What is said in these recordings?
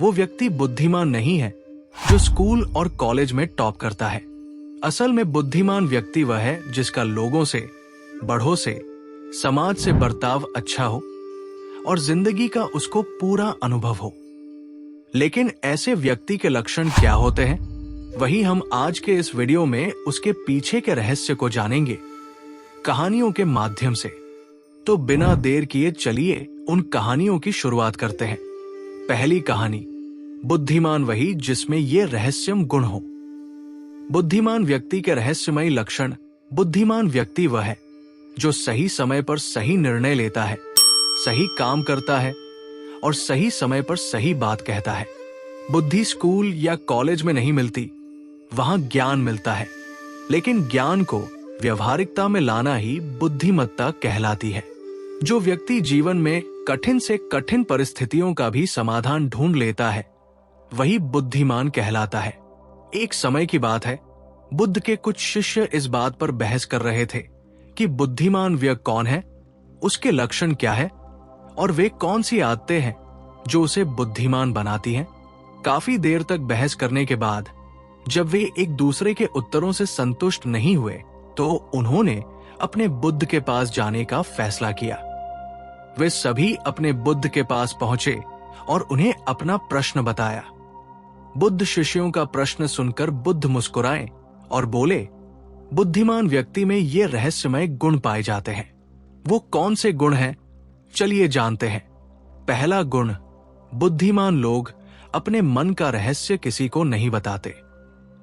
वो व्यक्ति बुद्धिमान नहीं है जो स्कूल और कॉलेज में टॉप करता है। असल में बुद्धिमान व्यक्ति वह है जिसका लोगों से, बड़ों से, समाज से बर्ताव अच्छा हो और जिंदगी का उसको पूरा अनुभव हो। लेकिन ऐसे व्यक्ति के लक्षण क्या होते हैं, वही हम आज के इस वीडियो में उसके पीछे के रहस्य को जानेंगे, कहानियों के माध्यम से। तो बिना देर किए चलिए उन कहानियों की शुरुआत करते हैं। पहली कहानी, बुद्धिमान वही जिसमें ये रहस्यम गुण हो। बुद्धिमान व्यक्ति के रहस्यमयी लक्षण। बुद्धिमान व्यक्ति वह है जो सही समय पर सही निर्णय लेता है, सही काम करता है और सही समय पर सही बात कहता है। बुद्धि स्कूल या कॉलेज में नहीं मिलती, वहां ज्ञान मिलता है। लेकिन ज्ञान को व्यवहारिकता में लाना ही बुद्धिमत्ता कहलाती है। जो व्यक्ति जीवन में कठिन से कठिन परिस्थितियों का भी समाधान ढूंढ लेता है, वही बुद्धिमान कहलाता है। एक समय की बात है, बुद्ध के कुछ शिष्य इस बात पर बहस कर रहे थे कि बुद्धिमान व्यक्ति कौन है, उसके लक्षण क्या है और वे कौन सी आदतें हैं जो उसे बुद्धिमान बनाती हैं। काफी देर तक बहस करने के बाद जब वे एक दूसरे के उत्तरों से संतुष्ट नहीं हुए, तो उन्होंने अपने बुद्ध के पास जाने का फैसला किया। वे सभी अपने बुद्ध के पास पहुंचे और उन्हें अपना प्रश्न बताया। बुद्ध शिष्यों का प्रश्न सुनकर बुद्ध मुस्कुराए और बोले, बुद्धिमान व्यक्ति में ये रहस्यमय गुण पाए जाते हैं। वो कौन से गुण हैं? चलिए जानते हैं। पहला गुण, बुद्धिमान लोग अपने मन का रहस्य किसी को नहीं बताते।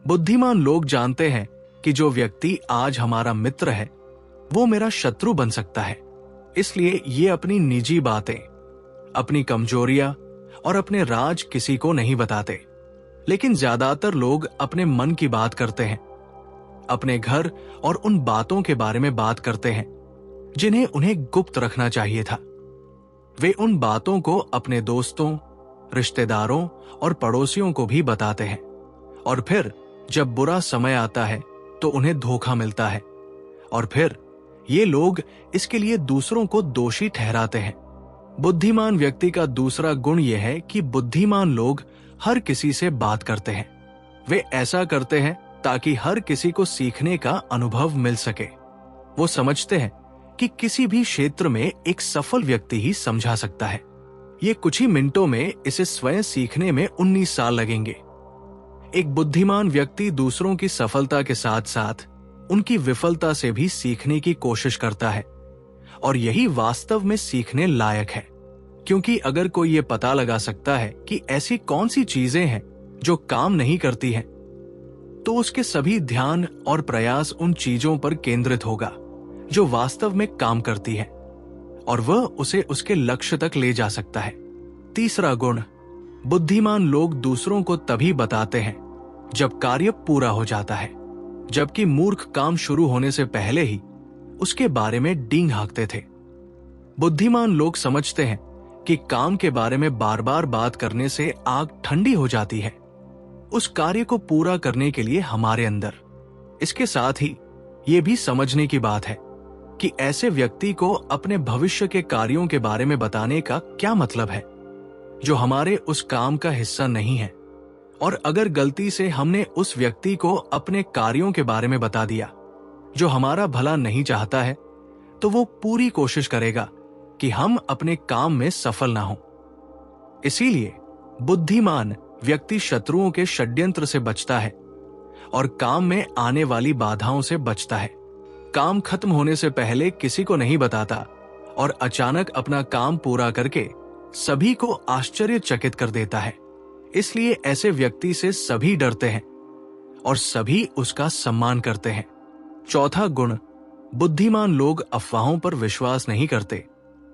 बुद्धिमान लोग जानते हैं कि जो व्यक्ति आज हमारा मित्र है, वो मेरा शत्रु बन सकता है। इसलिए ये अपनी निजी बातें, अपनी कमजोरियां और अपने राज किसी को नहीं बताते। लेकिन ज्यादातर लोग अपने मन की बात करते हैं, अपने घर और उन बातों के बारे में बात करते हैं जिन्हें उन्हें गुप्त रखना चाहिए था। वे उन बातों को अपने दोस्तों, रिश्तेदारों और पड़ोसियों को भी बताते हैं और फिर जब बुरा समय आता है तो उन्हें धोखा मिलता है और फिर ये लोग इसके लिए दूसरों को दोषी ठहराते हैं। बुद्धिमान व्यक्ति का दूसरा गुण यह है कि बुद्धिमान लोग हर किसी से बात करते हैं। वे ऐसा करते हैं ताकि हर किसी को सीखने का अनुभव मिल सके। वो समझते हैं कि किसी भी क्षेत्र में एक सफल व्यक्ति ही समझा सकता है। ये कुछ ही मिनटों में इसे स्वयं सीखने में 19 साल लगेंगे। एक बुद्धिमान व्यक्ति दूसरों की सफलता के साथ साथ उनकी विफलता से भी सीखने की कोशिश करता है और यही वास्तव में सीखने लायक है। क्योंकि अगर कोई ये पता लगा सकता है कि ऐसी कौन सी चीजें हैं जो काम नहीं करती हैं, तो उसके सभी ध्यान और प्रयास उन चीजों पर केंद्रित होगा जो वास्तव में काम करती है और वह उसे उसके लक्ष्य तक ले जा सकता है। तीसरा गुण, बुद्धिमान लोग दूसरों को तभी बताते हैं जब कार्य पूरा हो जाता है, जबकि मूर्ख काम शुरू होने से पहले ही उसके बारे में डींग हाँकते थे। बुद्धिमान लोग समझते हैं कि काम के बारे में बार बार बात करने से आग ठंडी हो जाती है, उस कार्य को पूरा करने के लिए हमारे अंदर। इसके साथ ही ये भी समझने की बात है कि ऐसे व्यक्ति को अपने भविष्य के कार्यों के बारे में बताने का क्या मतलब है जो हमारे उस काम का हिस्सा नहीं है। और अगर गलती से हमने उस व्यक्ति को अपने कार्यों के बारे में बता दिया जो हमारा भला नहीं चाहता है, तो वो पूरी कोशिश करेगा कि हम अपने काम में सफल ना हो। इसीलिए बुद्धिमान व्यक्ति शत्रुओं के षड्यंत्र से बचता है और काम में आने वाली बाधाओं से बचता है। काम खत्म होने से पहले किसी को नहीं बताता और अचानक अपना काम पूरा करके सभी को आश्चर्यचकित कर देता है। इसलिए ऐसे व्यक्ति से सभी डरते हैं और सभी उसका सम्मान करते हैं। चौथा गुण, बुद्धिमान लोग अफवाहों पर विश्वास नहीं करते,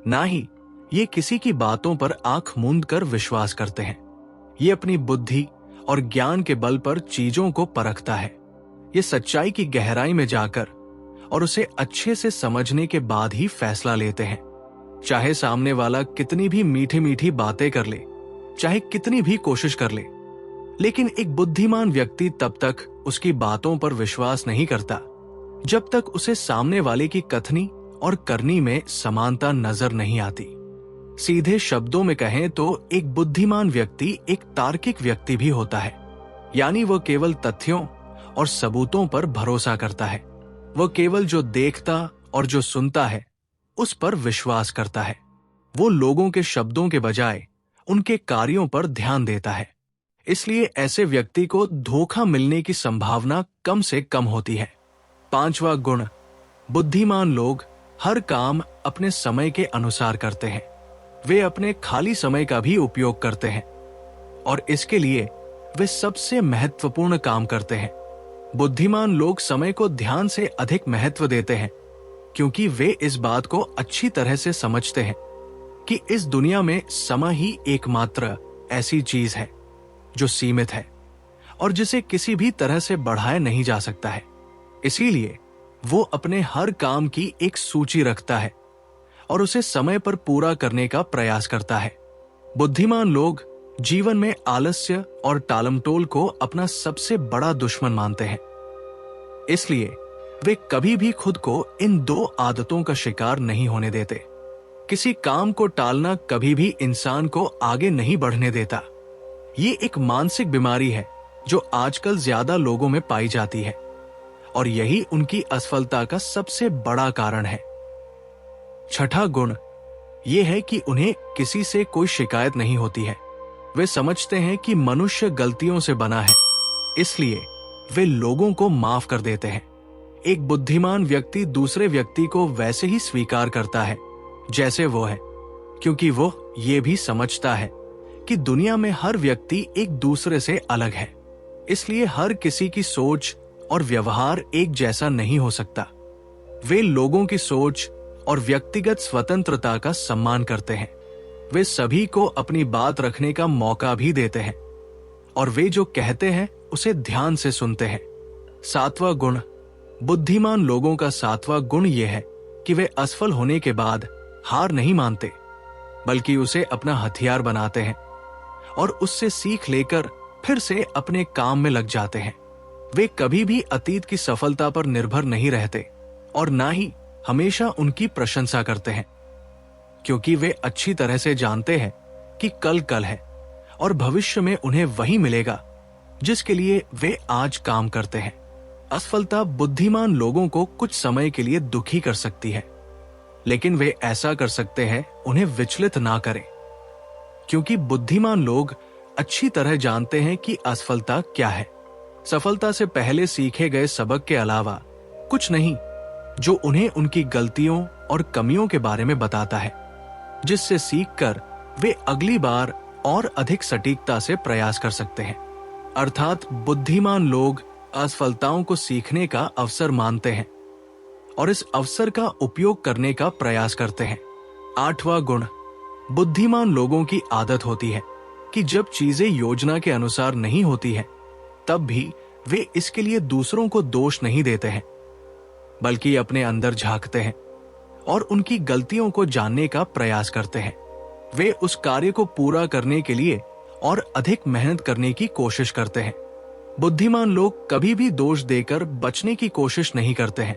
ना ही ये किसी की बातों पर आंख मूंद कर विश्वास करते हैं। ये अपनी बुद्धि और ज्ञान के बल पर चीजों को परखता है। ये सच्चाई की गहराई में जाकर और उसे अच्छे से समझने के बाद ही फैसला लेते हैं। चाहे सामने वाला कितनी भी मीठी मीठी बातें कर ले, चाहे कितनी भी कोशिश कर ले, लेकिन एक बुद्धिमान व्यक्ति तब तक उसकी बातों पर विश्वास नहीं करता जब तक उसे सामने वाले की कथनी और करनी में समानता नजर नहीं आती। सीधे शब्दों में कहें तो एक बुद्धिमान व्यक्ति एक तार्किक व्यक्ति भी होता है, यानी वह केवल तथ्यों और सबूतों पर भरोसा करता है। वह केवल जो देखता और जो सुनता है उस पर विश्वास करता है। वो लोगों के शब्दों के बजाय उनके कार्यों पर ध्यान देता है। इसलिए ऐसे व्यक्ति को धोखा मिलने की संभावना कम से कम होती है। 5वां गुण, बुद्धिमान लोग हर काम अपने समय के अनुसार करते हैं। वे अपने खाली समय का भी उपयोग करते हैं और इसके लिए वे सबसे महत्वपूर्ण काम करते हैं। बुद्धिमान लोग समय को ध्यान से अधिक महत्व देते हैं क्योंकि वे इस बात को अच्छी तरह से समझते हैं कि इस दुनिया में समय ही एकमात्र ऐसी चीज है जो सीमित है और जिसे किसी भी तरह से बढ़ाया नहीं जा सकता है। इसीलिए वो अपने हर काम की एक सूची रखता है और उसे समय पर पूरा करने का प्रयास करता है। बुद्धिमान लोग जीवन में आलस्य और टालमटोल को अपना सबसे बड़ा दुश्मन मानते हैं। इसलिए वे कभी भी खुद को इन 2 आदतों का शिकार नहीं होने देते। किसी काम को टालना कभी भी इंसान को आगे नहीं बढ़ने देता। ये एक मानसिक बीमारी है जो आजकल ज्यादा लोगों में पाई जाती है और यही उनकी असफलता का सबसे बड़ा कारण है। 6ठा गुण यह है कि उन्हें किसी से कोई शिकायत नहीं होती है। वे समझते हैं कि मनुष्य गलतियों से बना है, इसलिए वे लोगों को माफ कर देते हैं। एक बुद्धिमान व्यक्ति दूसरे व्यक्ति को वैसे ही स्वीकार करता है जैसे वो है, क्योंकि वो ये भी समझता है कि दुनिया में हर व्यक्ति एक दूसरे से अलग है। इसलिए हर किसी की सोच और व्यवहार एक जैसा नहीं हो सकता। वे लोगों की सोच और व्यक्तिगत स्वतंत्रता का सम्मान करते हैं। वे सभी को अपनी बात रखने का मौका भी देते हैं और वे जो कहते हैं उसे ध्यान से सुनते हैं। 7वां गुण, बुद्धिमान लोगों का 7वां गुण यह है कि वे असफल होने के बाद हार नहीं मानते, बल्कि उसे अपना हथियार बनाते हैं और उससे सीख लेकर फिर से अपने काम में लग जाते हैं। वे कभी भी अतीत की सफलता पर निर्भर नहीं रहते और ना ही हमेशा उनकी प्रशंसा करते हैं, क्योंकि वे अच्छी तरह से जानते हैं कि कल है और भविष्य में उन्हें वही मिलेगा जिसके लिए वे आज काम करते हैं। असफलता बुद्धिमान लोगों को कुछ समय के लिए दुखी कर सकती है, लेकिन वे ऐसा कर सकते हैं उन्हें विचलित ना करें, क्योंकि बुद्धिमान लोग अच्छी तरह जानते हैं कि असफलता क्या है। सफलता से पहले सीखे गए सबक के अलावा कुछ नहीं, जो उन्हें उनकी गलतियों और कमियों के बारे में बताता है, जिससे सीखकर वे अगली बार और अधिक सटीकता से प्रयास कर सकते हैं। अर्थात बुद्धिमान लोग असफलताओं को सीखने का अवसर मानते हैं और इस अवसर का उपयोग करने का प्रयास करते हैं। 8वां गुण, बुद्धिमान लोगों की आदत होती है कि जब चीजें योजना के अनुसार नहीं होती हैं, तब भी वे इसके लिए दूसरों को दोष नहीं देते हैं, बल्कि अपने अंदर झांकते हैं और उनकी गलतियों को जानने का प्रयास करते हैं। वे उस कार्य को पूरा करने के लिए और अधिक मेहनत करने की कोशिश करते हैं। बुद्धिमान लोग कभी भी दोष देकर बचने की कोशिश नहीं करते हैं,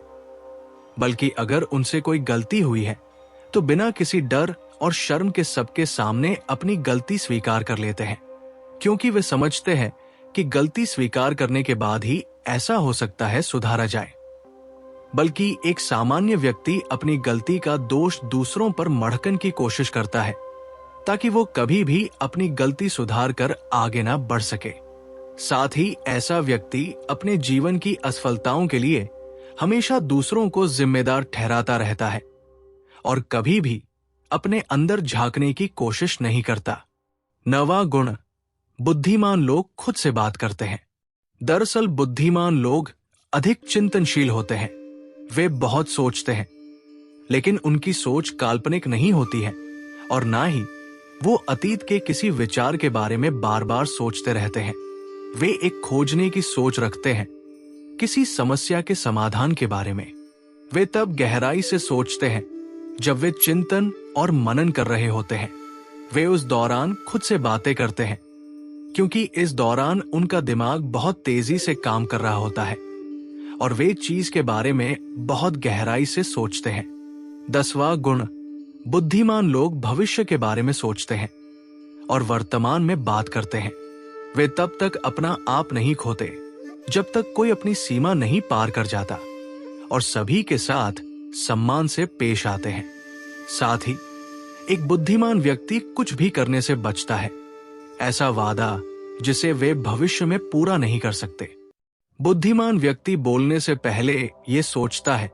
बल्कि अगर उनसे कोई गलती हुई है तो बिना किसी डर और शर्म के सबके सामने अपनी गलती स्वीकार कर लेते हैं, क्योंकि वे समझते हैं कि गलती स्वीकार करने के बाद ही ऐसा हो सकता है सुधारा जाए। बल्कि एक सामान्य व्यक्ति अपनी गलती का दोष दूसरों पर मढ़कन की कोशिश करता है ताकि वो कभी भी अपनी गलती सुधार कर आगे ना बढ़ सके। साथ ही ऐसा व्यक्ति अपने जीवन की असफलताओं के लिए हमेशा दूसरों को जिम्मेदार ठहराता रहता है और कभी भी अपने अंदर झांकने की कोशिश नहीं करता। 9वां गुण, बुद्धिमान लोग खुद से बात करते हैं। दरअसल बुद्धिमान लोग अधिक चिंतनशील होते हैं। वे बहुत सोचते हैं, लेकिन उनकी सोच काल्पनिक नहीं होती है और ना ही वो अतीत के किसी विचार के बारे में बार बार सोचते रहते हैं। वे एक खोजने की सोच रखते हैं, किसी समस्या के समाधान के बारे में। वे तब गहराई से सोचते हैं जब वे चिंतन और मनन कर रहे होते हैं। वे उस दौरान खुद से बातें करते हैं, क्योंकि इस दौरान उनका दिमाग बहुत तेजी से काम कर रहा होता है और वे चीज के बारे में बहुत गहराई से सोचते हैं। 10वां गुण, बुद्धिमान लोग भविष्य के बारे में सोचते हैं और वर्तमान में बात करते हैं। वे तब तक अपना आप नहीं खोते जब तक कोई अपनी सीमा नहीं पार कर जाता और सभी के साथ सम्मान से पेश आते हैं। साथ ही एक बुद्धिमान व्यक्ति कुछ भी करने से बचता है, ऐसा वादा जिसे वे भविष्य में पूरा नहीं कर सकते। बुद्धिमान व्यक्ति बोलने से पहले ये सोचता है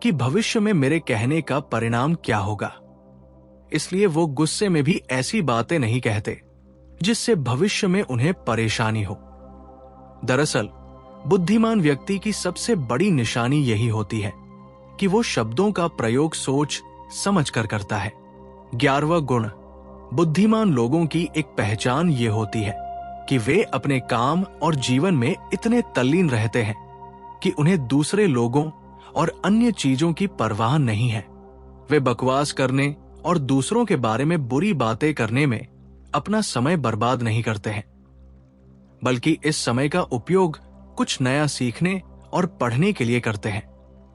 कि भविष्य में मेरे कहने का परिणाम क्या होगा, इसलिए वो गुस्से में भी ऐसी बातें नहीं कहते जिससे भविष्य में उन्हें परेशानी हो। दरअसल बुद्धिमान व्यक्ति की सबसे बड़ी निशानी यही होती है कि वो शब्दों का प्रयोग सोच समझ कर करता है। 11वां गुण, बुद्धिमान लोगों की एक पहचान ये होती है कि वे अपने काम और जीवन में इतने तल्लीन रहते हैं कि उन्हें दूसरे लोगों और अन्य चीजों की परवाह नहीं है। वे बकवास करने और दूसरों के बारे में बुरी बातें करने में अपना समय बर्बाद नहीं करते हैं, बल्कि इस समय का उपयोग कुछ नया सीखने और पढ़ने के लिए करते हैं।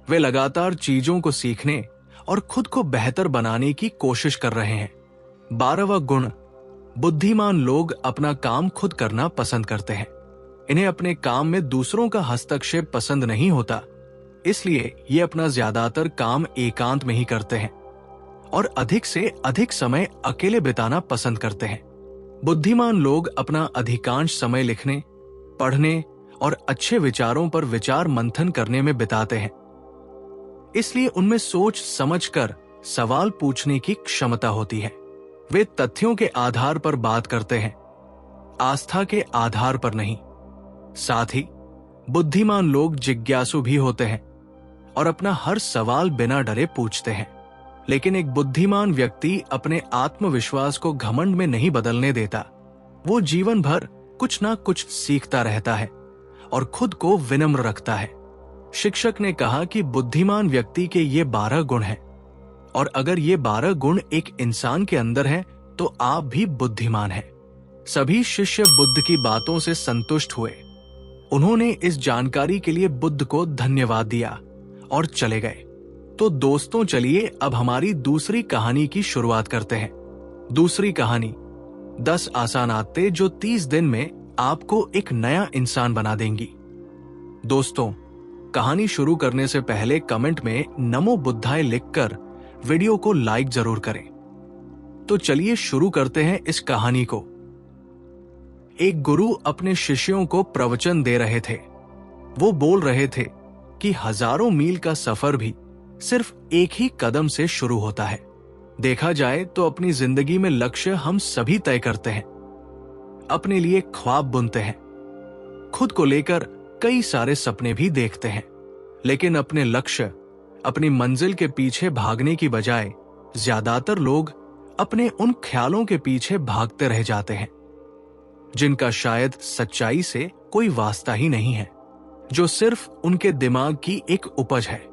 वे लगातार चीजों को सीखने और खुद को बेहतर बनाने की कोशिश कर रहे हैं। 12वां गुण, बुद्धिमान लोग अपना काम खुद करना पसंद करते हैं। इन्हें अपने काम में दूसरों का हस्तक्षेप पसंद नहीं होता, इसलिए ये अपना ज्यादातर काम एकांत में ही करते हैं और अधिक से अधिक समय अकेले बिताना पसंद करते हैं। बुद्धिमान लोग अपना अधिकांश समय लिखने, पढ़ने और अच्छे विचारों पर विचार मंथन करने में बिताते हैं, इसलिए उनमें सोच समझकर सवाल पूछने की क्षमता होती है। वे तथ्यों के आधार पर बात करते हैं, आस्था के आधार पर नहीं। साथ ही बुद्धिमान लोग जिज्ञासु भी होते हैं और अपना हर सवाल बिना डरे पूछते हैं। लेकिन एक बुद्धिमान व्यक्ति अपने आत्मविश्वास को घमंड में नहीं बदलने देता। वो जीवन भर कुछ ना कुछ सीखता रहता है और खुद को विनम्र रखता है। शिक्षक ने कहा कि बुद्धिमान व्यक्ति के ये 12 गुण हैं और अगर ये 12 गुण एक इंसान के अंदर हैं तो आप भी बुद्धिमान हैं। सभी शिष्य बुद्ध की बातों से संतुष्ट हुए। उन्होंने इस जानकारी के लिए बुद्ध को धन्यवाद दिया और चले गए। तो दोस्तों, चलिए अब हमारी दूसरी कहानी की शुरुआत करते हैं। दूसरी कहानी 10 आसान आदतें जो 30 दिन में आपको एक नया इंसान बना देंगी। दोस्तों, कहानी शुरू करने से पहले कमेंट में नमो बुद्धाय लिखकर वीडियो को लाइक जरूर करें। तो चलिए शुरू करते हैं इस कहानी को। एक गुरु अपने शिष्यों को प्रवचन दे रहे थे। वो बोल रहे थे कि हजारों मील का सफर भी सिर्फ एक ही कदम से शुरू होता है। देखा जाए तो अपनी जिंदगी में लक्ष्य हम सभी तय करते हैं, अपने लिए ख्वाब बुनते हैं, खुद को लेकर कई सारे सपने भी देखते हैं, लेकिन अपने लक्ष्य, अपनी मंजिल के पीछे भागने की बजाय ज्यादातर लोग अपने उन ख्यालों के पीछे भागते रह जाते हैं जिनका शायद सच्चाई से कोई वास्ता ही नहीं है, जो सिर्फ उनके दिमाग की एक उपज है।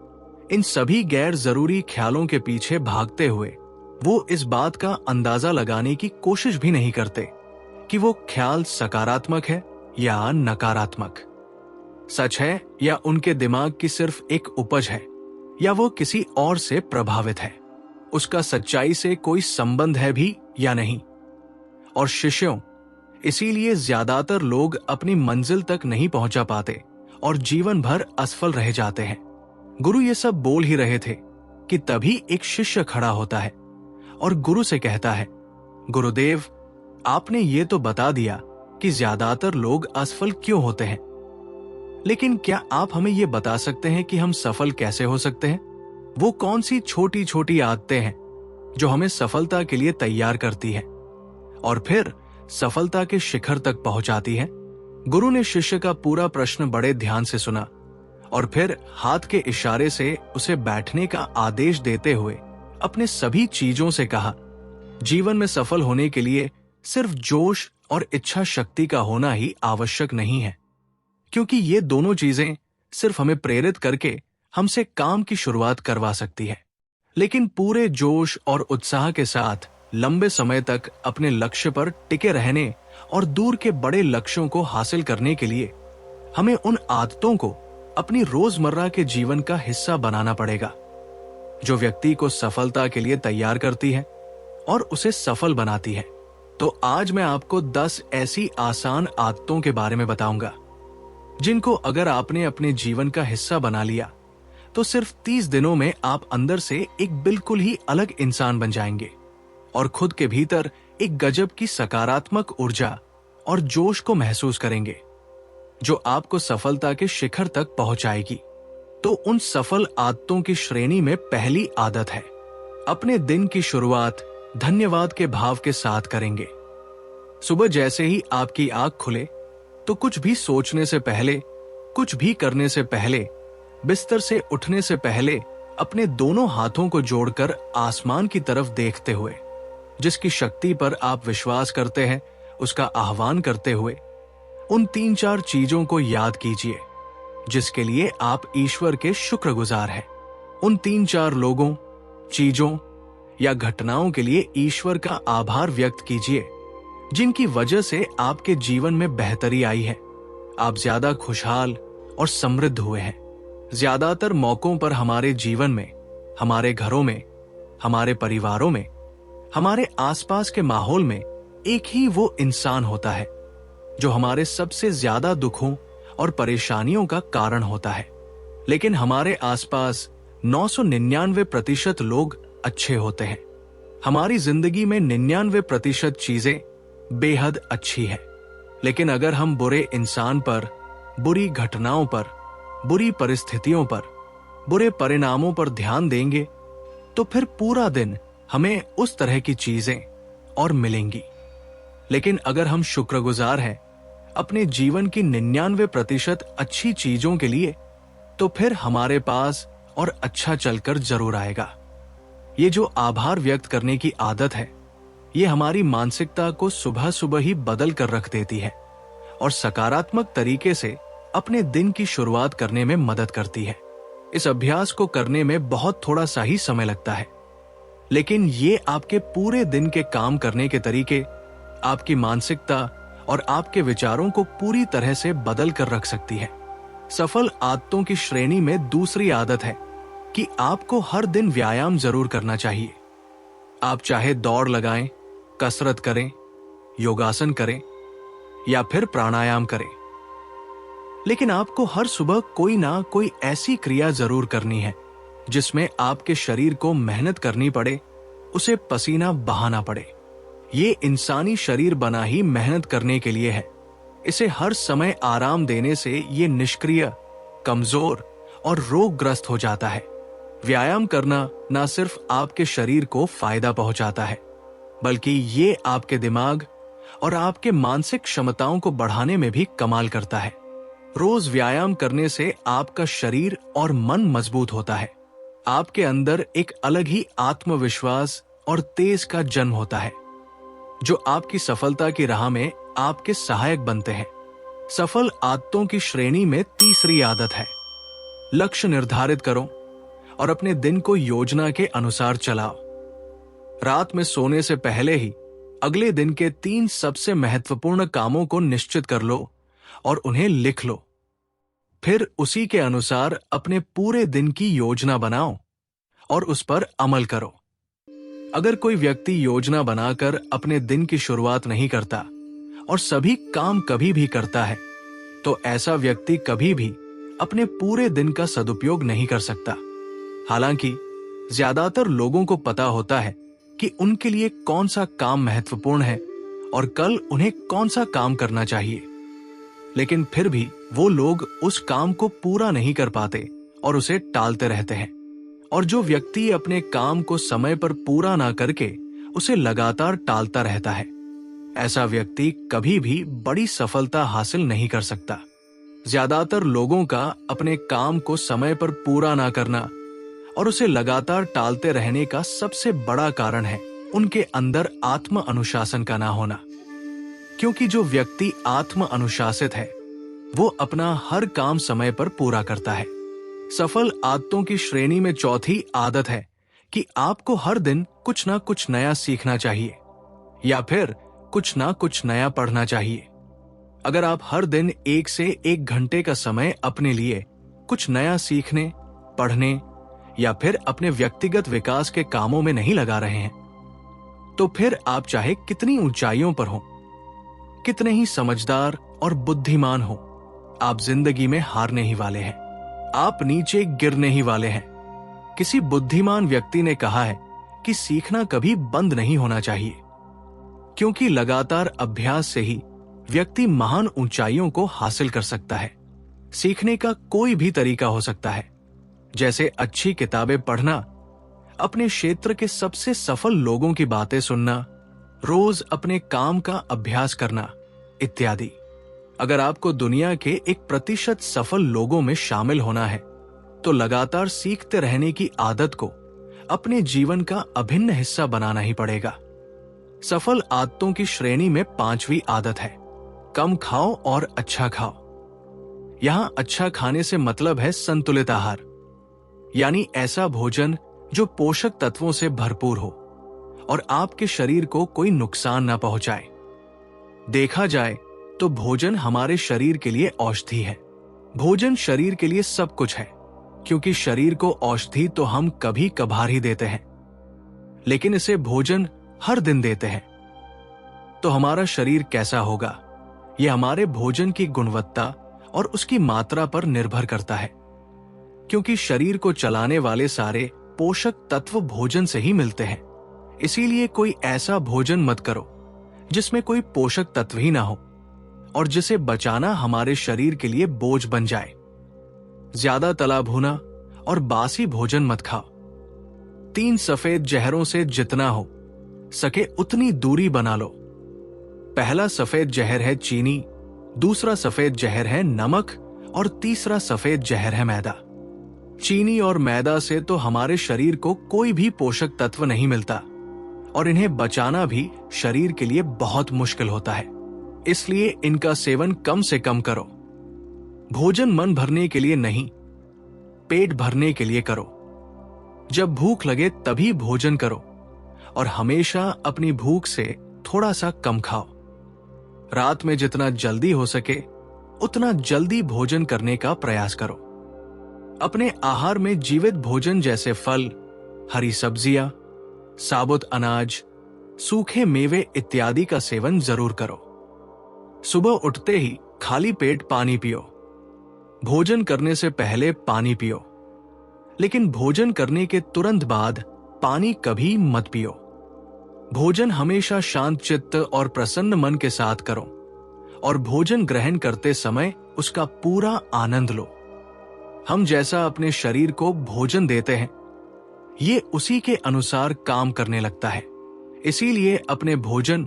इन सभी गैर जरूरी ख्यालों के पीछे भागते हुए वो इस बात का अंदाजा लगाने की कोशिश भी नहीं करते कि वो ख्याल सकारात्मक है या नकारात्मक, सच है या उनके दिमाग की सिर्फ एक उपज है, या वो किसी और से प्रभावित है, उसका सच्चाई से कोई संबंध है भी या नहीं। और शिष्यों, इसीलिए ज्यादातर लोग अपनी मंजिल तक नहीं पहुंचा पाते और जीवन भर असफल रह जाते हैं। गुरु ये सब बोल ही रहे थे कि तभी एक शिष्य खड़ा होता है और गुरु से कहता है, गुरुदेव, आपने ये तो बता दिया कि ज्यादातर लोग असफल क्यों होते हैं, लेकिन क्या आप हमें ये बता सकते हैं कि हम सफल कैसे हो सकते हैं? वो कौन सी छोटी छोटी आदतें हैं जो हमें सफलता के लिए तैयार करती हैं और फिर सफलता के शिखर तक पहुंचाती हैं? गुरु ने शिष्य का पूरा प्रश्न बड़े ध्यान से सुना और फिर हाथ के इशारे से उसे बैठने का आदेश देते हुए अपने सभी चीजों से कहा, जीवन में सफल होने के लिए सिर्फ जोश और इच्छा शक्ति का होना ही आवश्यक नहीं है, क्योंकि ये दोनों चीजें सिर्फ हमें प्रेरित करके हमसे काम की शुरुआत करवा सकती है, लेकिन पूरे जोश और उत्साह के साथ लंबे समय तक अपने लक्ष्य पर टिके रहने और दूर के बड़े लक्ष्यों को हासिल करने के लिए हमें उन आदतों को अपनी रोजमर्रा के जीवन का हिस्सा बनाना पड़ेगा। जो व्यक्ति को सफलता के लिए तैयार करती है और उसे सफल बनाती है। तो आज मैं आपको 10 ऐसी आसान आदतों के बारे में बताऊंगा जिनको अगर आपने अपने जीवन का हिस्सा बना लिया तो सिर्फ 30 दिनों में आप अंदर से एक बिल्कुल ही अलग इंसान बन जाएंगे और खुद के भीतर एक गजब की सकारात्मक ऊर्जा और जोश को महसूस करेंगे जो आपको सफलता के शिखर तक पहुंचाएगी। तो उन सफल आदतों की श्रेणी में पहली आदत है, अपने दिन की शुरुआत धन्यवाद के भाव के साथ करेंगे। सुबह जैसे ही आपकी आंख खुले तो कुछ भी सोचने से पहले, कुछ भी करने से पहले, बिस्तर से उठने से पहले अपने दोनों हाथों को जोड़कर आसमान की तरफ देखते हुए, जिसकी शक्ति पर आप विश्वास करते हैं, उसका आह्वान करते हुए उन 3-4 चीजों को याद कीजिए जिसके लिए आप ईश्वर के शुक्रगुजार हैं। उन 3-4 लोगों, चीजों या घटनाओं के लिए ईश्वर का आभार व्यक्त कीजिए जिनकी वजह से आपके जीवन में बेहतरी आई है, आप ज्यादा खुशहाल और समृद्ध हुए हैं। ज्यादातर मौकों पर हमारे जीवन में, हमारे घरों में, हमारे परिवारों में, हमारे आसपास के माहौल में एक ही वो इंसान होता है जो हमारे सबसे ज्यादा दुखों और परेशानियों का कारण होता है। लेकिन हमारे आसपास 999% लोग अच्छे होते हैं। हमारी जिंदगी में 99% चीजें बेहद अच्छी है। लेकिन अगर हम बुरे इंसान पर, बुरी घटनाओं पर, बुरी परिस्थितियों पर, बुरे परिणामों पर ध्यान देंगे तो फिर पूरा दिन हमें उस तरह की चीजें और मिलेंगी। लेकिन अगर हम शुक्रगुजार हैं अपने जीवन की 99% अच्छी चीजों के लिए तो फिर हमारे पास और अच्छा चलकर जरूर आएगा। ये जो आभार व्यक्त करने की आदत है, ये हमारी मानसिकता को सुबह सुबह ही बदल कर रख देती है और सकारात्मक तरीके से अपने दिन की शुरुआत करने में मदद करती है। इस अभ्यास को करने में बहुत थोड़ा सा ही समय लगता है, लेकिन ये आपके पूरे दिन के काम करने के तरीके, आपकी मानसिकता और आपके विचारों को पूरी तरह से बदल कर रख सकती है। सफल आदतों की श्रेणी में दूसरी आदत है कि आपको हर दिन व्यायाम जरूर करना चाहिए। आप चाहे दौड़ लगाएं, कसरत करें, योगासन करें या फिर प्राणायाम करें, लेकिन आपको हर सुबह कोई ना कोई ऐसी क्रिया जरूर करनी है जिसमें आपके शरीर को मेहनत करनी पड़े, उसे पसीना बहाना पड़े। ये इंसानी शरीर बना ही मेहनत करने के लिए है। इसे हर समय आराम देने से ये निष्क्रिय, कमजोर और रोगग्रस्त हो जाता है। व्यायाम करना न सिर्फ आपके शरीर को फायदा पहुंचाता है, बल्कि ये आपके दिमाग और आपके मानसिक क्षमताओं को बढ़ाने में भी कमाल करता है। रोज व्यायाम करने से आपका शरीर और मन मजबूत होता है। आपके अंदर एक अलग ही आत्मविश्वास और तेज का जन्म होता है जो आपकी सफलता की राह में आपके सहायक बनते हैं। सफल आदतों की श्रेणी में तीसरी आदत है, लक्ष्य निर्धारित करो और अपने दिन को योजना के अनुसार चलाओ। रात में सोने से पहले ही अगले दिन के 3 सबसे महत्वपूर्ण कामों को निश्चित कर लो और उन्हें लिख लो। फिर उसी के अनुसार अपने पूरे दिन की योजना बनाओ और उस पर अमल करो। अगर कोई व्यक्ति योजना बनाकर अपने दिन की शुरुआत नहीं करता और सभी काम कभी भी करता है तो ऐसा व्यक्ति कभी भी अपने पूरे दिन का सदुपयोग नहीं कर सकता। हालांकि ज्यादातर लोगों को पता होता है कि उनके लिए कौन सा काम महत्वपूर्ण है और कल उन्हें कौन सा काम करना चाहिए, लेकिन फिर भी वो लोग उस काम को पूरा नहीं कर पाते और उसे टालते रहते हैं। और जो व्यक्ति अपने काम को समय पर पूरा ना करके उसे लगातार टालता रहता है, ऐसा व्यक्ति कभी भी बड़ी सफलता हासिल नहीं कर सकता। ज्यादातर लोगों का अपने काम को समय पर पूरा ना करना और उसे लगातार टालते रहने का सबसे बड़ा कारण है उनके अंदर आत्म अनुशासन का ना होना। क्योंकि जो व्यक्ति आत्म अनुशासित है वो अपना हर काम समय पर पूरा करता है। सफल आदतों की श्रेणी में चौथी आदत है कि आपको हर दिन कुछ ना कुछ नया सीखना चाहिए या फिर कुछ ना कुछ नया पढ़ना चाहिए। अगर आप हर दिन 1 से 1 घंटे का समय अपने लिए कुछ नया सीखने, पढ़ने या फिर अपने व्यक्तिगत विकास के कामों में नहीं लगा रहे हैं, तो फिर आप चाहे कितनी ऊंचाइयों पर हो, कितने ही समझदार और बुद्धिमान हो, आप जिंदगी में हारने ही वाले हैं। आप नीचे गिरने ही वाले हैं। किसी बुद्धिमान व्यक्ति ने कहा है कि सीखना कभी बंद नहीं होना चाहिए, क्योंकि लगातार अभ्यास से ही व्यक्ति महान ऊंचाइयों को हासिल कर सकता है। सीखने का कोई भी तरीका हो सकता है, जैसे अच्छी किताबें पढ़ना, अपने क्षेत्र के सबसे सफल लोगों की बातें सुनना, रोज अपने काम का अभ्यास करना इत्यादि। अगर आपको दुनिया के 1% सफल लोगों में शामिल होना है, तो लगातार सीखते रहने की आदत को अपने जीवन का अभिन्न हिस्सा बनाना ही पड़ेगा। सफल आदतों की श्रेणी में 5वीं आदत है, कम खाओ और अच्छा खाओ। यहां अच्छा खाने से मतलब है संतुलित आहार, यानी ऐसा भोजन जो पोषक तत्वों से भरपूर हो और आपके शरीर को कोई नुकसान ना पहुंचाए। देखा जाए तो भोजन हमारे शरीर के लिए औषधि है। भोजन शरीर के लिए सब कुछ है, क्योंकि शरीर को औषधि तो हम कभी कभार ही देते हैं, लेकिन इसे भोजन हर दिन देते हैं। तो हमारा शरीर कैसा होगा, यह हमारे भोजन की गुणवत्ता और उसकी मात्रा पर निर्भर करता है, क्योंकि शरीर को चलाने वाले सारे पोषक तत्व भोजन से ही मिलते हैं। इसीलिए कोई ऐसा भोजन मत करो जिसमें कोई पोषक तत्व ही ना हो और जिसे बचाना हमारे शरीर के लिए बोझ बन जाए। ज्यादा तला भुना और बासी भोजन मत खाओ। 3 सफेद जहरों से जितना हो सके उतनी दूरी बना लो। पहला सफेद जहर है चीनी, दूसरा सफेद जहर है नमक और तीसरा सफेद जहर है मैदा। चीनी और मैदा से तो हमारे शरीर को कोई भी पोषक तत्व नहीं मिलता और इन्हें बचाना भी शरीर के लिए बहुत मुश्किल होता है। इसलिए इनका सेवन कम से कम करो। भोजन मन भरने के लिए नहीं, पेट भरने के लिए करो। जब भूख लगे तभी भोजन करो और हमेशा अपनी भूख से थोड़ा सा कम खाओ। रात में जितना जल्दी हो सके उतना जल्दी भोजन करने का प्रयास करो। अपने आहार में जीवित भोजन जैसे फल, हरी सब्जियां, साबुत अनाज, सूखे मेवे इत्यादि का सेवन जरूर करो। सुबह उठते ही खाली पेट पानी पियो। भोजन करने से पहले पानी पियो, लेकिन भोजन करने के तुरंत बाद पानी कभी मत पियो। भोजन हमेशा शांत चित्त और प्रसन्न मन के साथ करो और भोजन ग्रहण करते समय उसका पूरा आनंद लो। हम जैसा अपने शरीर को भोजन देते हैं, ये उसी के अनुसार काम करने लगता है। इसीलिए अपने भोजन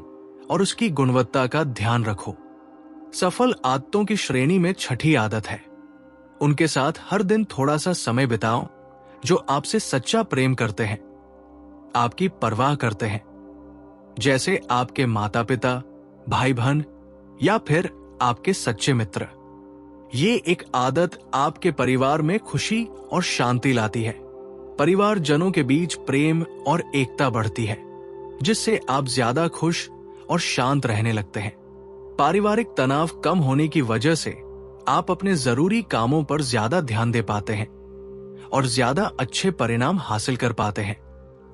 और उसकी गुणवत्ता का ध्यान रखो। सफल आदतों की श्रेणी में 6ठी आदत है, उनके साथ हर दिन थोड़ा सा समय बिताओ जो आपसे सच्चा प्रेम करते हैं, आपकी परवाह करते हैं, जैसे आपके माता पिता, भाई बहन या फिर आपके सच्चे मित्र। ये एक आदत आपके परिवार में खुशी और शांति लाती है। परिवारजनों के बीच प्रेम और एकता बढ़ती है, जिससे आप ज्यादा खुश और शांत रहने लगते हैं। पारिवारिक तनाव कम होने की वजह से आप अपने जरूरी कामों पर ज्यादा ध्यान दे पाते हैं और ज्यादा अच्छे परिणाम हासिल कर पाते हैं।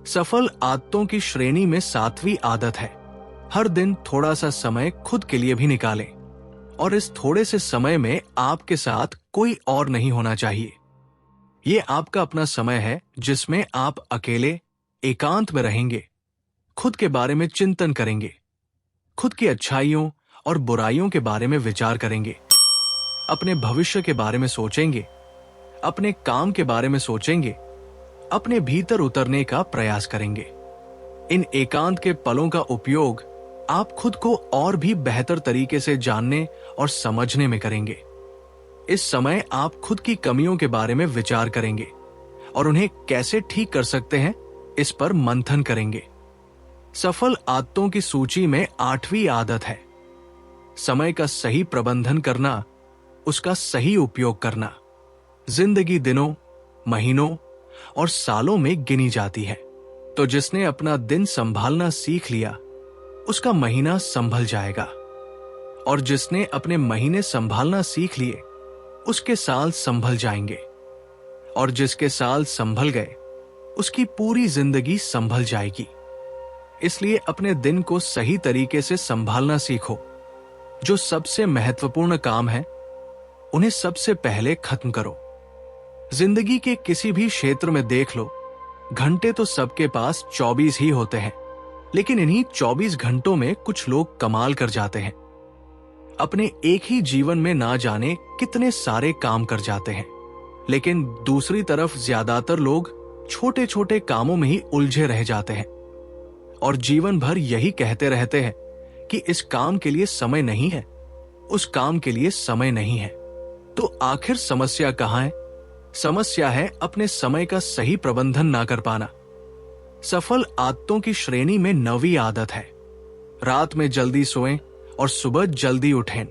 सफल आदतों की श्रेणी में 7वीं आदत है, हर दिन थोड़ा सा समय खुद के लिए भी निकालें और इस थोड़े से समय में आपके साथ कोई और नहीं होना चाहिए। ये आपका अपना समय है जिसमें आप अकेले एकांत में रहेंगे, खुद के बारे में चिंतन करेंगे, खुद की अच्छाइयों और बुराइयों के बारे में विचार करेंगे, अपने भविष्य के बारे में सोचेंगे, अपने काम के बारे में सोचेंगे, अपने भीतर उतरने का प्रयास करेंगे। इन एकांत के पलों का उपयोग आप खुद को और भी बेहतर तरीके से जानने और समझने में करेंगे। इस समय आप खुद की कमियों के बारे में विचार करेंगे और उन्हें कैसे ठीक कर सकते हैं, इस पर मंथन करेंगे। सफल आदतों की सूची में 8वीं आदत है, समय का सही प्रबंधन करना, उसका सही उपयोग करना। जिंदगी दिनों, महीनों और सालों में गिनी जाती है, तो जिसने अपना दिन संभालना सीख लिया उसका महीना संभल जाएगा और जिसने अपने महीने संभालना सीख लिए उसके साल संभल जाएंगे। और जिसके साल संभल गए उसकी पूरी जिंदगी संभल जाएगी। इसलिए अपने दिन को सही तरीके से संभालना सीखो। जो सबसे महत्वपूर्ण काम है उन्हें सबसे पहले खत्म करो। जिंदगी के किसी भी क्षेत्र में देख लो, घंटे तो सबके पास 24 ही होते हैं, लेकिन इन्हीं 24 घंटों में कुछ लोग कमाल कर जाते हैं। अपने एक ही जीवन में ना जाने कितने सारे काम कर जाते हैं, लेकिन दूसरी तरफ ज्यादातर लोग छोटे छोटे कामों में ही उलझे रह जाते हैं और जीवन भर यही कहते रहते हैं कि इस काम के लिए समय नहीं है, उस काम के लिए समय नहीं है। तो आखिर समस्या कहां है? समस्या है अपने समय का सही प्रबंधन ना कर पाना। सफल आदतों की श्रेणी में 9वीं आदत है, रात में जल्दी सोएं और सुबह जल्दी उठें।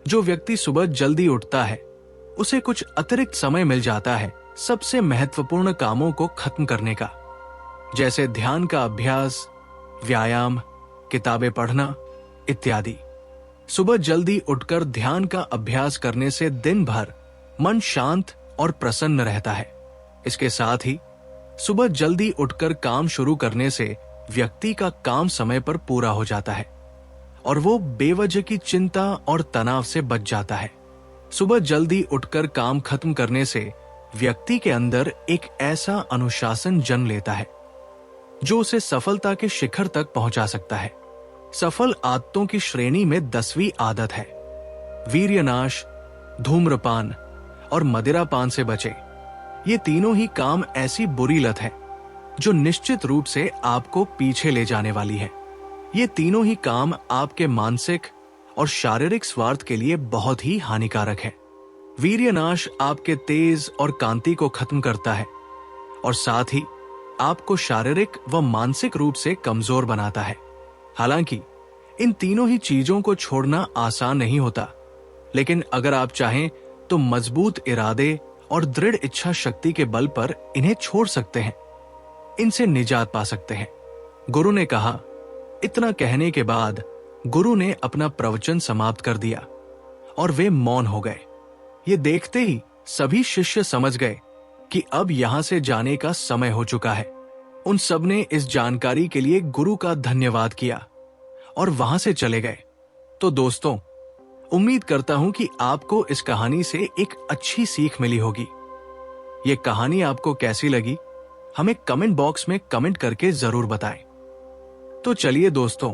जो व्यक्ति सुबह जल्दी उठता है उसे कुछ अतिरिक्त समय मिल जाता है सबसे महत्वपूर्ण कामों को खत्म करने का, जैसे ध्यान का अभ्यास, व्यायाम, किताबें पढ़ना इत्यादि। सुबह जल्दी उठकर ध्यान का अभ्यास करने से दिन भर मन शांत और प्रसन्न रहता है। इसके साथ ही सुबह जल्दी उठकर काम शुरू करने से व्यक्ति का काम समय पर पूरा हो जाता है और वो बेवजह की चिंता और तनाव से बच जाता है। सुबह जल्दी उठकर काम खत्म करने से व्यक्ति के अंदर एक ऐसा अनुशासन जन्म लेता है जो उसे सफलता के शिखर तक पहुंचा सकता है। सफल आदतों की श्रेणी में 10वीं आदत है, वीर्यनाश, धूम्रपान और मदिरापान से बचे। ये तीनों ही काम ऐसी बुरी लत है जो निश्चित रूप से आपको पीछे ले जाने वाली है। ये तीनों ही काम आपके मानसिक और शारीरिक स्वार्थ के लिए बहुत ही हानिकारक है। वीर्यनाश आपके तेज और कांति को खत्म करता है और साथ ही आपको शारीरिक व मानसिक रूप से कमजोर बनाता है। हालांकि इन तीनों ही चीजों को छोड़ना आसान नहीं होता, लेकिन अगर आप चाहें तो मजबूत इरादे और दृढ़ इच्छा शक्ति के बल पर इन्हें छोड़ सकते हैं, इनसे निजात पा सकते हैं। गुरु ने कहा। इतना कहने के बाद गुरु ने अपना प्रवचन समाप्त कर दिया और वे मौन हो गए। ये देखते ही सभी शिष्य समझ गए कि अब यहां से जाने का समय हो चुका है। उन सब ने इस जानकारी के लिए गुरु का धन्यवाद किया और वहां से चले गए। तो दोस्तों, उम्मीद करता हूं कि आपको इस कहानी से एक अच्छी सीख मिली होगी। ये कहानी आपको कैसी लगी हमें कमेंट बॉक्स में कमेंट करके जरूर बताएं। तो चलिए दोस्तों,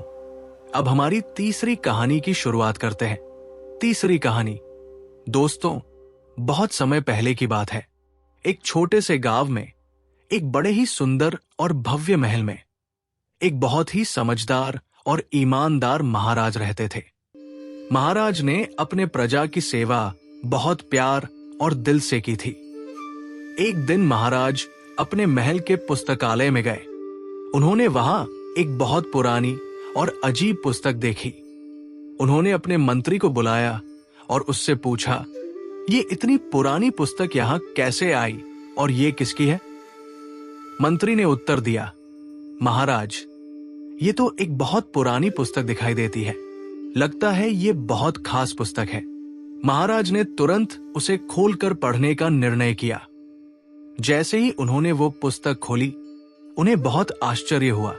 अब हमारी तीसरी कहानी की शुरुआत करते हैं। तीसरी कहानी दोस्तों बहुत समय पहले की बात है। एक छोटे से गांव में एक बड़े ही सुंदर और भव्य महल में एक बहुत ही समझदार और ईमानदार महाराज रहते थे। महाराज ने अपने प्रजा की सेवा बहुत प्यार और दिल से की थी। एक दिन महाराज अपने महल के पुस्तकालय में गए। उन्होंने वहां एक बहुत पुरानी और अजीब पुस्तक देखी। उन्होंने अपने मंत्री को बुलाया और उससे पूछा, ये इतनी पुरानी पुस्तक यहां कैसे आई और ये किसकी है? मंत्री ने उत्तर दिया, महाराज, ये तो एक बहुत पुरानी पुस्तक दिखाई देती है। लगता है ये बहुत खास पुस्तक है। महाराज ने तुरंत उसे खोलकर पढ़ने का निर्णय किया। जैसे ही उन्होंने वो पुस्तक खोली, उन्हें बहुत आश्चर्य हुआ,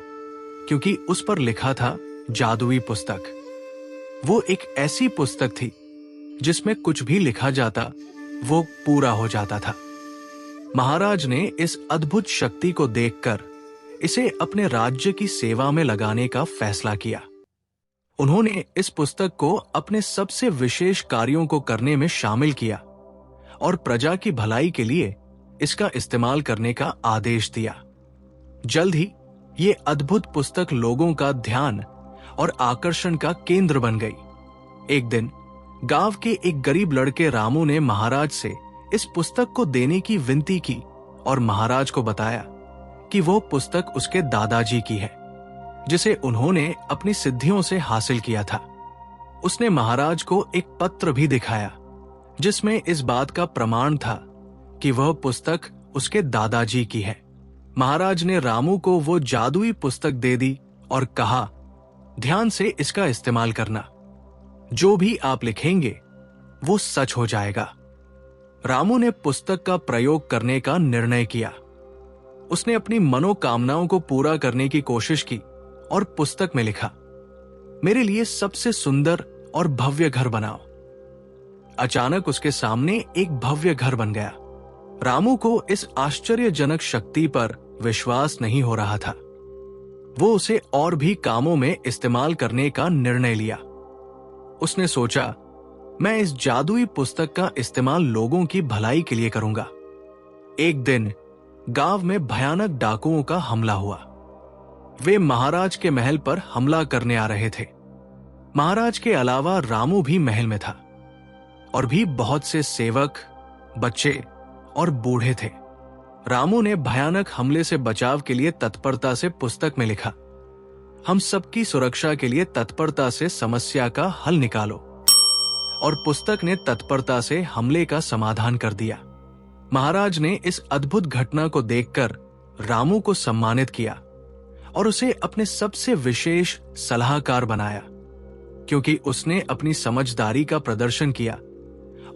क्योंकि उस पर लिखा था जादुई पुस्तक। वो एक ऐसी पुस्तक थी जिसमें कुछ भी लिखा जाता वो पूरा हो जाता था। महाराज ने इस अद्भुत शक्ति को देखकर इसे अपने राज्य की सेवा में लगाने का फैसला किया। उन्होंने इस पुस्तक को अपने सबसे विशेष कार्यों को करने में शामिल किया और प्रजा की भलाई के लिए इसका इस्तेमाल करने का आदेश दिया। जल्द ही ये अद्भुत पुस्तक लोगों का ध्यान और आकर्षण का केंद्र बन गई। एक दिन गांव के एक गरीब लड़के रामू ने महाराज से इस पुस्तक को देने की विनती की और महाराज को बताया कि वो पुस्तक उसके दादाजी की है, जिसे उन्होंने अपनी सिद्धियों से हासिल किया था। उसने महाराज को एक पत्र भी दिखाया जिसमें इस बात का प्रमाण था कि वह पुस्तक उसके दादाजी की है। महाराज ने रामू को वो जादुई पुस्तक दे दी और कहा, ध्यान से इसका इस्तेमाल करना। जो भी आप लिखेंगे वो सच हो जाएगा। रामू ने पुस्तक का प्रयोग करने का निर्णय किया। उसने अपनी मनोकामनाओं को पूरा करने की कोशिश की और पुस्तक में लिखा, मेरे लिए सबसे सुंदर और भव्य घर बनाओ। अचानक उसके सामने एक भव्य घर बन गया। रामू को इस आश्चर्यजनक शक्ति पर विश्वास नहीं हो रहा था। वो उसे और भी कामों में इस्तेमाल करने का निर्णय लिया। उसने सोचा, मैं इस जादुई पुस्तक का इस्तेमाल लोगों की भलाई के लिए करूंगा। एक दिन गांव में भयानक डाकुओं का हमला हुआ। वे महाराज के महल पर हमला करने आ रहे थे। महाराज के अलावा रामू भी महल में था और भी बहुत से सेवक, बच्चे और बूढ़े थे। रामू ने भयानक हमले से बचाव के लिए तत्परता से पुस्तक में लिखा, हम सबकी सुरक्षा के लिए तत्परता से समस्या का हल निकालो। और पुस्तक ने तत्परता से हमले का समाधान कर दिया। महाराज ने इस अद्भुत घटना को देखकर रामू को सम्मानित किया और उसे अपने सबसे विशेष सलाहकार बनाया, क्योंकि उसने अपनी समझदारी का प्रदर्शन किया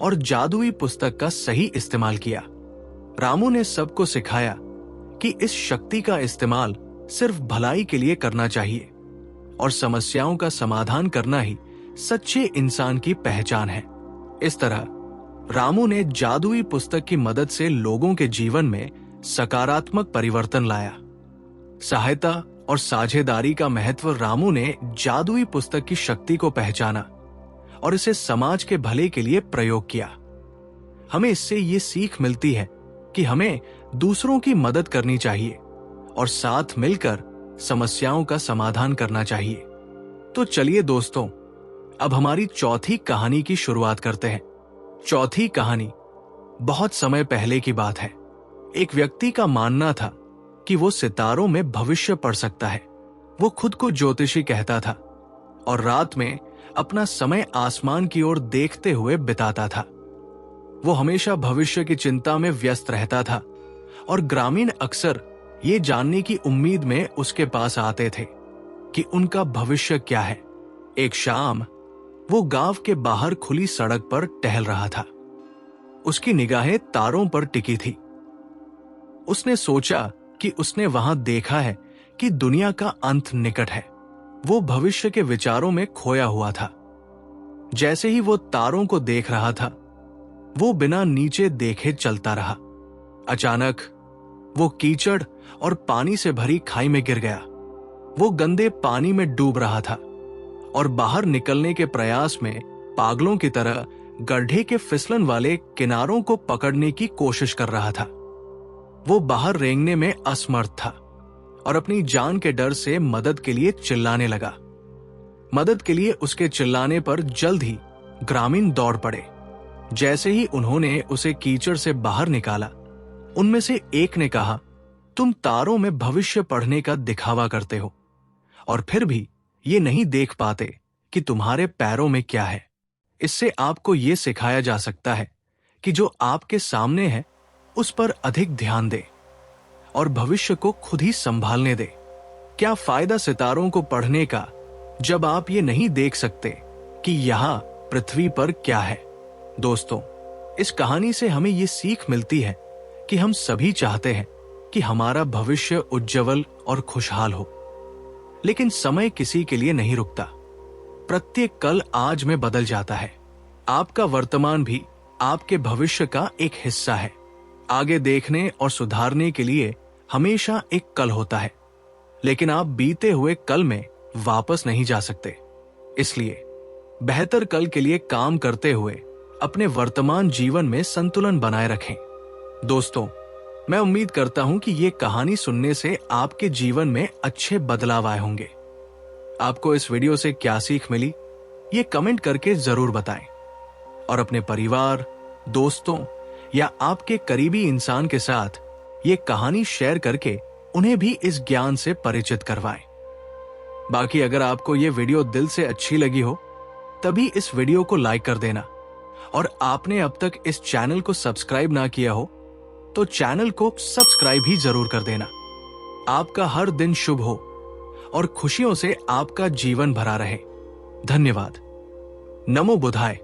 और जादुई पुस्तक का सही इस्तेमाल किया। रामू ने सबको सिखाया कि इस शक्ति का इस्तेमाल सिर्फ भलाई के लिए करना चाहिए और समस्याओं का समाधान करना ही सच्चे इंसान की पहचान है। इस तरह रामू ने जादुई पुस्तक की मदद से लोगों के जीवन में सकारात्मक परिवर्तन लाया। सहायता और साझेदारी का महत्व रामू ने जादुई पुस्तक की शक्ति को पहचाना और इसे समाज के भले के लिए प्रयोग किया। हमें इससे ये सीख मिलती है कि हमें दूसरों की मदद करनी चाहिए और साथ मिलकर समस्याओं का समाधान करना चाहिए। तो चलिए दोस्तों, अब हमारी चौथी कहानी की शुरुआत करते हैं। चौथी कहानी बहुत समय पहले की बात है। एक व्यक्ति का मानना था कि वो सितारों में भविष्य पढ़ सकता है। वो खुद को ज्योतिषी कहता था और रात में अपना समय आसमान की ओर देखते हुए बिताता था। वो हमेशा भविष्य की चिंता में व्यस्त रहता था और ग्रामीण अक्सर ये जानने की उम्मीद में उसके पास आते थे कि उनका भविष्य क्या है। एक शाम वो गांव के बाहर खुली सड़क पर टहल रहा था। उसकी निगाहें तारों पर टिकी थी। उसने सोचा कि उसने वहां देखा है कि दुनिया का अंत निकट है। वो भविष्य के विचारों में खोया हुआ था। जैसे ही वो तारों को देख रहा था, वो बिना नीचे देखे चलता रहा। अचानक वो कीचड़ और पानी से भरी खाई में गिर गया। वो गंदे पानी में डूब रहा था और बाहर निकलने के प्रयास में पागलों की तरह गड्ढे के फिसलन वाले किनारों को पकड़ने की कोशिश कर रहा था। वो बाहर रेंगने में असमर्थ था और अपनी जान के डर से मदद के लिए चिल्लाने लगा। मदद के लिए उसके चिल्लाने पर जल्द ही ग्रामीण दौड़ पड़े। जैसे ही उन्होंने उसे कीचड़ से बाहर निकाला, उनमें से एक ने कहा, तुम तारों में भविष्य पढ़ने का दिखावा करते हो और फिर भी ये नहीं देख पाते कि तुम्हारे पैरों में क्या है। इससे आपको ये सिखाया जा सकता है कि जो आपके सामने है उस पर अधिक ध्यान दे और भविष्य को खुद ही संभालने दे। क्या फायदा सितारों को पढ़ने का जब आप ये नहीं देख सकते कि यहाँ पृथ्वी पर क्या है। दोस्तों, इस कहानी से हमें ये सीख मिलती है कि हम सभी चाहते हैं कि हमारा भविष्य उज्जवल और खुशहाल हो, लेकिन समय किसी के लिए नहीं रुकता। प्रत्येक कल आज में बदल जाता है। आपका वर्तमान भी आपके भविष्य का एक हिस्सा है। आगे देखने और सुधारने के लिए हमेशा एक कल होता है, लेकिन आप बीते हुए कल में वापस नहीं जा सकते। इसलिए बेहतर कल के लिए काम करते हुए अपने वर्तमान जीवन में संतुलन बनाए रखें। दोस्तों, मैं उम्मीद करता हूं कि ये कहानी सुनने से आपके जीवन में अच्छे बदलाव आए होंगे। आपको इस वीडियो से क्या सीख मिली, ये कमेंट करके जरूर बताएं और अपने परिवार, दोस्तों या आपके करीबी इंसान के साथ ये कहानी शेयर करके उन्हें भी इस ज्ञान से परिचित करवाएं। बाकी अगर आपको ये वीडियो दिल से अच्छी लगी हो, तभी इस वीडियो को लाइक कर देना और आपने अब तक इस चैनल को सब्सक्राइब ना किया हो तो चैनल को सब्सक्राइब भी जरूर कर देना। आपका हर दिन शुभ हो और खुशियों से आपका जीवन भरा रहे। धन्यवाद। नमो बुधाय।